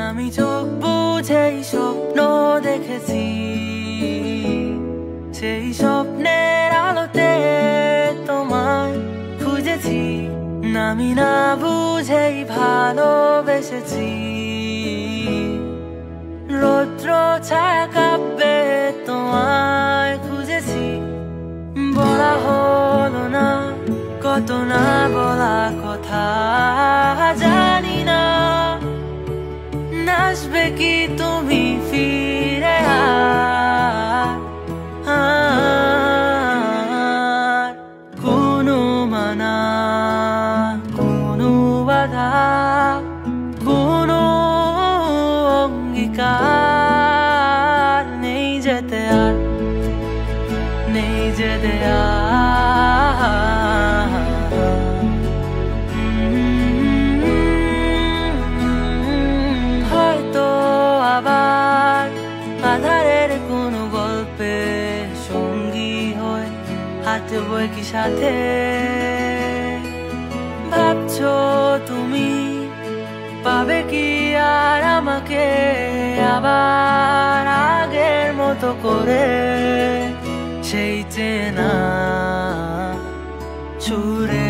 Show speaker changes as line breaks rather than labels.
আমি চোখ বুঝেই স্বপ্ন দেখেছি, সেই স্বপ্নের আলোতে তোমায় খুঁজেছি। আমি না বুঝেই ভালোবেসেছি, রৌদ্র ছায়া কাব্যে তোমায় খুঁজেছি। বলা হলো না কত না বলা কথা, জানি না আসবে কি তুমি ফিরে আর কোনো মানা, কোনো বাধা, কোনো অঙ্গীকার নেই যেতে আর, নেই যেতে আর। হয়তো আবার আধারের কোনো গল্পে সঙ্গী হয়ে হাঁটবো কি সাথে। ভাবছো তুমি পাবে কি আর আমাকে আবার আগের মতো করে, সেই চেনা সুরে